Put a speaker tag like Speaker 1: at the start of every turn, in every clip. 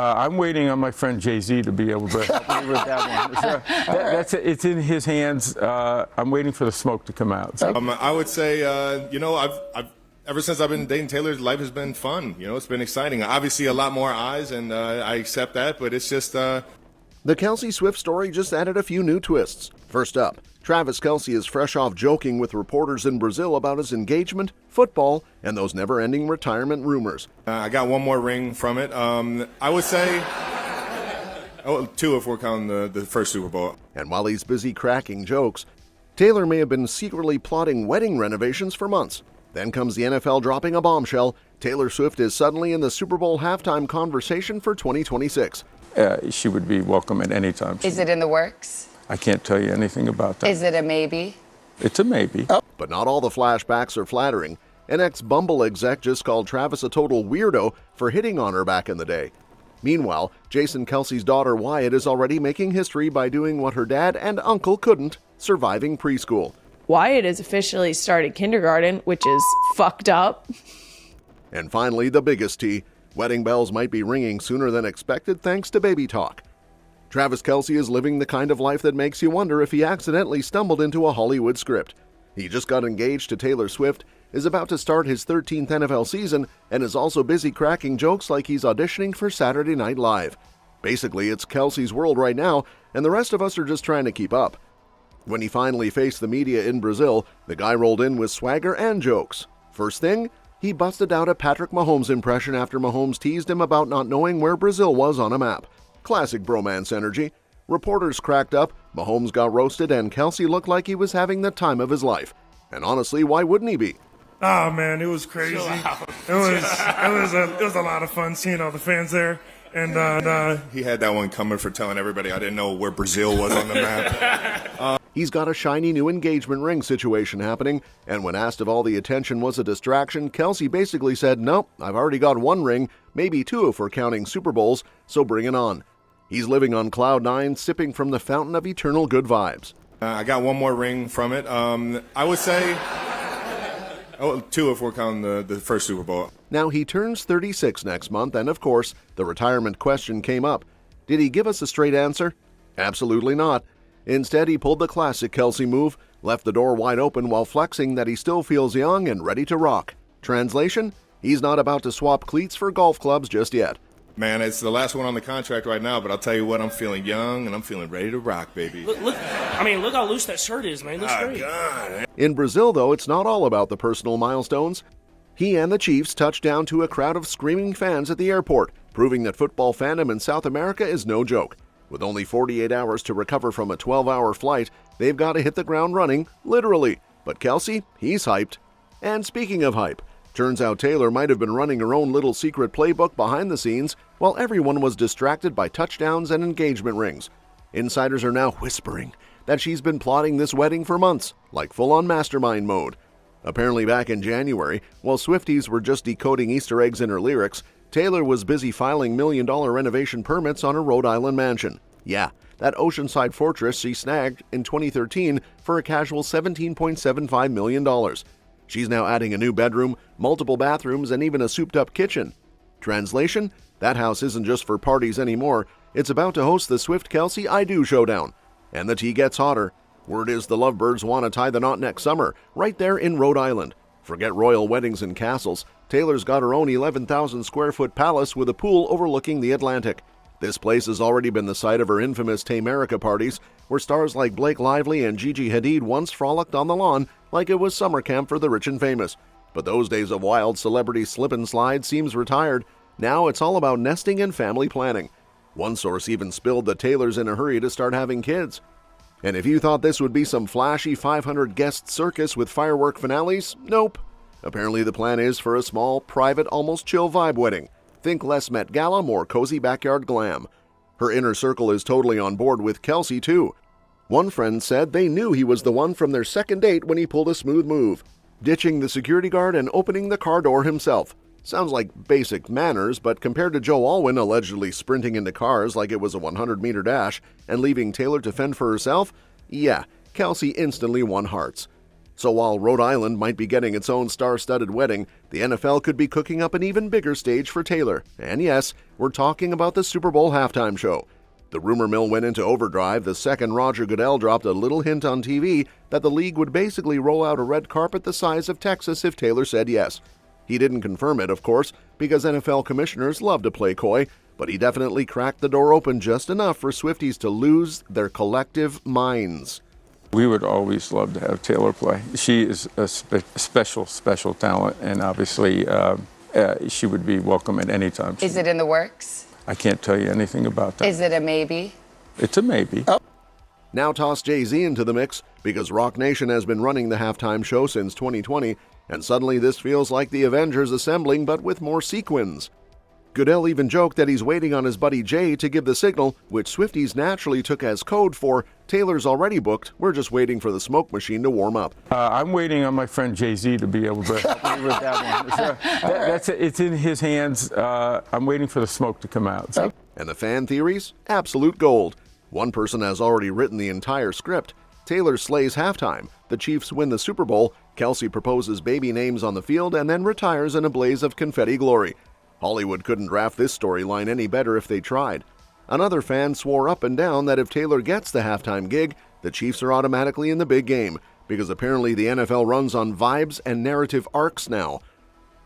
Speaker 1: I'm waiting on my friend Jay-Z to be able to help me with that one. It's in his hands. I'm waiting for the smoke to come out. So.
Speaker 2: I would say, I've ever since I've been dating Taylor, life has been fun. It's been exciting. Obviously, a lot more eyes, and I accept that. But it's just.
Speaker 3: The Kelce-Swift story just added a few new twists. First up, Travis Kelce is fresh off joking with reporters in Brazil about his engagement, football, and those never-ending retirement rumors.
Speaker 2: I got one more ring from it. I would say 2 if we're counting the first Super Bowl.
Speaker 3: And while he's busy cracking jokes, Taylor may have been secretly plotting wedding renovations for months. Then comes the NFL dropping a bombshell. Taylor Swift is suddenly in the Super Bowl halftime conversation for 2026.
Speaker 1: She would be welcome at any time.
Speaker 4: Is it in the works?
Speaker 1: I can't tell you anything about that.
Speaker 4: Is it a maybe?
Speaker 1: It's a maybe.
Speaker 3: But not all the flashbacks are flattering. An ex-Bumble exec just called Travis a total weirdo for hitting on her back in the day. Meanwhile, Jason Kelce's daughter Wyatt is already making history by doing what her dad and uncle couldn't, surviving preschool.
Speaker 5: Wyatt has officially started kindergarten, which is fucked up.
Speaker 3: And finally, the biggest tea. Wedding bells might be ringing sooner than expected thanks to baby talk. Travis Kelce is living the kind of life that makes you wonder if he accidentally stumbled into a Hollywood script. He just got engaged to Taylor Swift, is about to start his 13th NFL season, and is also busy cracking jokes like he's auditioning for Saturday Night Live. Basically, it's Kelce's world right now, and the rest of us are just trying to keep up. When he finally faced the media in Brazil, the guy rolled in with swagger and jokes. First thing, he busted out a Patrick Mahomes impression after Mahomes teased him about not knowing where Brazil was on a map. Classic bromance energy. Reporters cracked up, Mahomes got roasted, and Kelce looked like he was having the time of his life. And honestly, why wouldn't he be?
Speaker 6: Oh man, it was crazy. It was a lot of fun seeing all the fans there. And
Speaker 2: he had that one coming for telling everybody I didn't know where Brazil was on the map.
Speaker 3: He's got a shiny new engagement ring situation happening, and when asked if all the attention was a distraction, Kelce basically said, "Nope, I've already got 1 ring, maybe 2 if we're counting Super Bowls, so bring it on." He's living on cloud 9, sipping from the fountain of eternal good vibes.
Speaker 2: I got one more ring from it. I would say 2 if we're counting the first Super Bowl.
Speaker 3: Now, he turns 36 next month, and of course, the retirement question came up. Did he give us a straight answer? Absolutely not. Instead, he pulled the classic Kelce move, left the door wide open while flexing that he still feels young and ready to rock. Translation? He's not about to swap cleats for golf clubs just yet.
Speaker 2: Man, it's the last one on the contract right now, but I'll tell you what, I'm feeling young and I'm feeling ready to rock, baby.
Speaker 7: Look how loose that shirt is, man. It looks great.
Speaker 2: God.
Speaker 3: In Brazil, though, it's not all about the personal milestones. He and the Chiefs touched down to a crowd of screaming fans at the airport, proving that football fandom in South America is no joke. With only 48 hours to recover from a 12-hour flight, they've got to hit the ground running, literally. But Kelce, he's hyped. And speaking of hype, turns out Taylor might have been running her own little secret playbook behind the scenes while everyone was distracted by touchdowns and engagement rings. Insiders are now whispering that she's been plotting this wedding for months, like full-on mastermind mode. Apparently back in January, while Swifties were just decoding Easter eggs in her lyrics, Taylor was busy filing million-dollar renovation permits on her Rhode Island mansion. Yeah, that oceanside fortress she snagged in 2013 for a casual $17.75 million. She's now adding a new bedroom, multiple bathrooms, and even a souped-up kitchen. Translation? That house isn't just for parties anymore. It's about to host the Swift-Kelce I Do showdown. And the tea gets hotter. Word is the lovebirds want to tie the knot next summer, right there in Rhode Island. Forget royal weddings and castles. Taylor's got her own 11,000-square-foot palace with a pool overlooking the Atlantic. This place has already been the site of her infamous Taymerica parties, where stars like Blake Lively and Gigi Hadid once frolicked on the lawn like it was summer camp for the rich and famous. But those days of wild celebrity slip and slide seems retired. Now it's all about nesting and family planning. One source even spilled that Taylor's in a hurry to start having kids. And if you thought this would be some flashy 500-guest circus with firework finales, nope. Apparently the plan is for a small, private, almost chill vibe wedding. Think less Met Gala, more cozy backyard glam. Her inner circle is totally on board with Kelce, too. One friend said they knew he was the one from their second date when he pulled a smooth move, ditching the security guard and opening the car door himself. Sounds like basic manners, but compared to Joe Alwyn allegedly sprinting into cars like it was a 100-meter dash and leaving Taylor to fend for herself, yeah, Kelce instantly won hearts. So while Rhode Island might be getting its own star-studded wedding, the NFL could be cooking up an even bigger stage for Taylor. And yes, we're talking about the Super Bowl halftime show. The rumor mill went into overdrive the second Roger Goodell dropped a little hint on TV that the league would basically roll out a red carpet the size of Texas if Taylor said yes. He didn't confirm it, of course, because NFL commissioners love to play coy, but he definitely cracked the door open just enough for Swifties to lose their collective minds.
Speaker 1: We would always love to have Taylor play. She is a special talent, and obviously she would be welcome at any time.
Speaker 4: Is it in the works?
Speaker 1: I can't tell you anything about that.
Speaker 4: Is it a maybe?
Speaker 1: It's a maybe.
Speaker 3: Now toss Jay-Z into the mix because Rock Nation has been running the halftime show since 2020, and suddenly this feels like the Avengers assembling but with more sequins. Goodell even joked that he's waiting on his buddy Jay to give the signal, which Swifties naturally took as code for Taylor's already booked, we're just waiting for the smoke machine to warm up.
Speaker 1: I'm waiting on my friend Jay-Z to be able to help me with that one. It's in his hands. I'm waiting for the smoke to come out. So.
Speaker 3: And the fan theories? Absolute gold. One person has already written the entire script. Taylor slays halftime. The Chiefs win the Super Bowl. Kelce proposes baby names on the field and then retires in a blaze of confetti glory. Hollywood couldn't draft this storyline any better if they tried. Another fan swore up and down that if Taylor gets the halftime gig, the Chiefs are automatically in the big game, because apparently the NFL runs on vibes and narrative arcs now.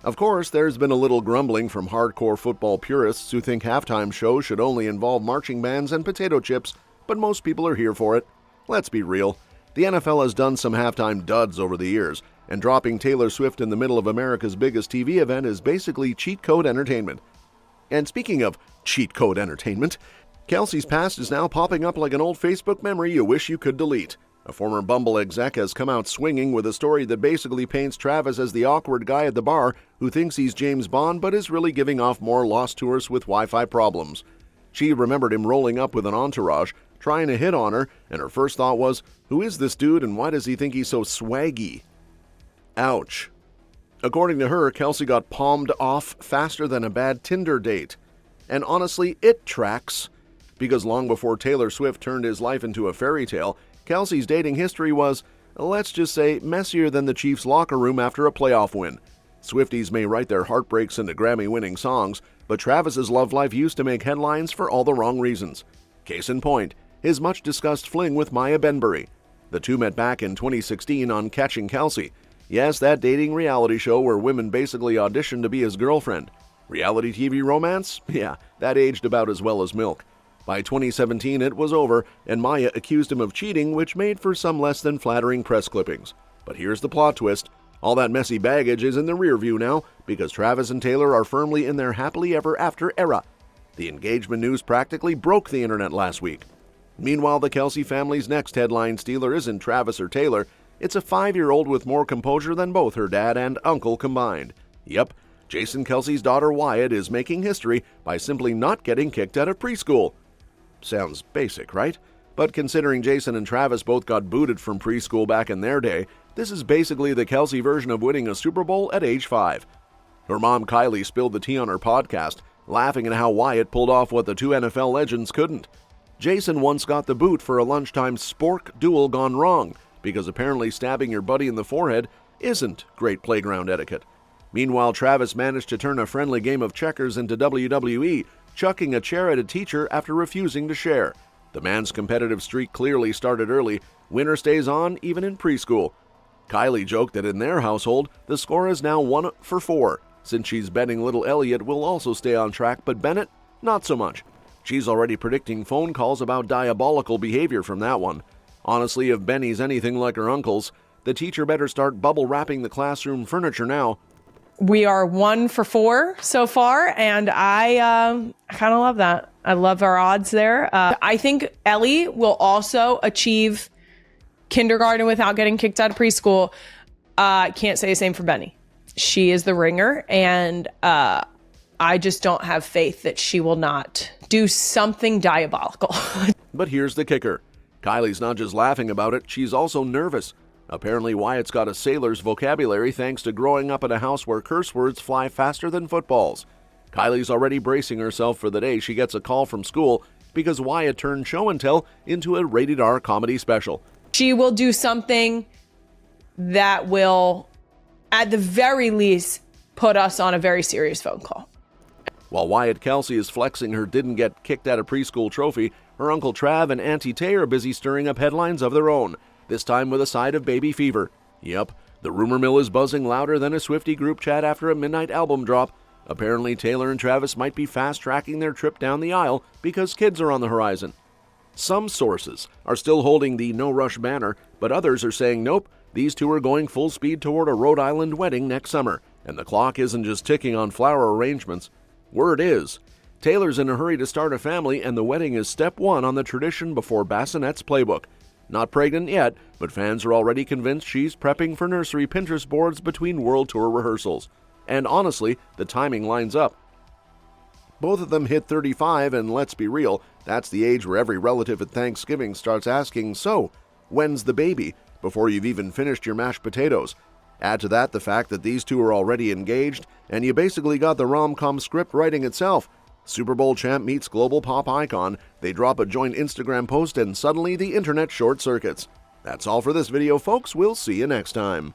Speaker 3: Of course, there's been a little grumbling from hardcore football purists who think halftime shows should only involve marching bands and potato chips, but most people are here for it. Let's be real. The NFL has done some halftime duds over the years, and dropping Taylor Swift in the middle of America's biggest TV event is basically cheat code entertainment. And speaking of cheat code entertainment, Kelce's past is now popping up like an old Facebook memory you wish you could delete. A former Bumble exec has come out swinging with a story that basically paints Travis as the awkward guy at the bar who thinks he's James Bond but is really giving off more lost tourists with Wi-Fi problems. She remembered him rolling up with an entourage, trying to hit on her, and her first thought was, who is this dude and why does he think he's so swaggy? Ouch. According to her, Kelce got palmed off faster than a bad Tinder date. And honestly, it tracks. Because long before Taylor Swift turned his life into a fairy tale, Kelce's dating history was, let's just say, messier than the Chiefs' locker room after a playoff win. Swifties may write their heartbreaks into Grammy-winning songs, but Travis's love life used to make headlines for all the wrong reasons. Case in point, his much-discussed fling with Maya Benbury. The two met back in 2016 on Catching Kelce. Yes, that dating reality show where women basically auditioned to be his girlfriend. Reality TV romance? Yeah, that aged about as well as milk. By 2017, it was over, and Maya accused him of cheating, which made for some less than flattering press clippings. But here's the plot twist. All that messy baggage is in the rear view now, because Travis and Taylor are firmly in their happily ever after era. The engagement news practically broke the internet last week. Meanwhile, the Kelce family's next headline stealer isn't Travis or Taylor. It's a 5-year-old with more composure than both her dad and uncle combined. Yep, Jason Kelce's daughter Wyatt is making history by simply not getting kicked out of preschool. Sounds basic, right? But considering Jason and Travis both got booted from preschool back in their day, this is basically the Kelce version of winning a Super Bowl at age 5. Her mom Kylie spilled the tea on her podcast, laughing at how Wyatt pulled off what the two NFL legends couldn't. Jason once got the boot for a lunchtime spork duel gone wrong, because apparently stabbing your buddy in the forehead isn't great playground etiquette. Meanwhile, Travis managed to turn a friendly game of checkers into WWE, chucking a chair at a teacher after refusing to share. The man's competitive streak clearly started early. Winner stays on, even in preschool. Kylie joked that in their household, the score is now 1 for 4, since she's betting little Elliot will also stay on track, but Bennett, not so much. She's already predicting phone calls about diabolical behavior from that one. Honestly, if Benny's anything like her uncles, the teacher better start bubble wrapping the classroom furniture now.
Speaker 5: We are 1 for 4 so far, and I kind of love that. I love our odds there. I think Ellie will also achieve kindergarten without getting kicked out of preschool. Can't say the same for Benny. She is the ringer, and I just don't have faith that she will not do something diabolical.
Speaker 3: But here's the kicker. Kylie's not just laughing about it, she's also nervous. Apparently, Wyatt's got a sailor's vocabulary thanks to growing up in a house where curse words fly faster than footballs. Kylie's already bracing herself for the day she gets a call from school because Wyatt turned show and tell into a rated R comedy special.
Speaker 5: She will do something that will, at the very least, put us on a very serious phone call.
Speaker 3: While Wyatt Kelce is flexing her didn't get kicked out of preschool trophy, her Uncle Trav and Auntie Tay are busy stirring up headlines of their own, this time with a side of baby fever. Yep, the rumor mill is buzzing louder than a Swiftie group chat after a midnight album drop. Apparently, Taylor and Travis might be fast-tracking their trip down the aisle because kids are on the horizon. Some sources are still holding the no-rush banner, but others are saying nope, these two are going full speed toward a Rhode Island wedding next summer, and the clock isn't just ticking on flower arrangements. Word is, Taylor's in a hurry to start a family, and the wedding is step one on the tradition before bassinet's playbook. Not pregnant yet, but fans are already convinced she's prepping for nursery Pinterest boards between World Tour rehearsals. And honestly, the timing lines up. Both of them hit 35, and let's be real, that's the age where every relative at Thanksgiving starts asking, so, when's the baby, before you've even finished your mashed potatoes. Add to that the fact that these two are already engaged, and you basically got the rom-com script writing itself. Super Bowl champ meets global pop icon, they drop a joint Instagram post, and suddenly the internet short circuits. That's all for this video, folks. We'll see you next time.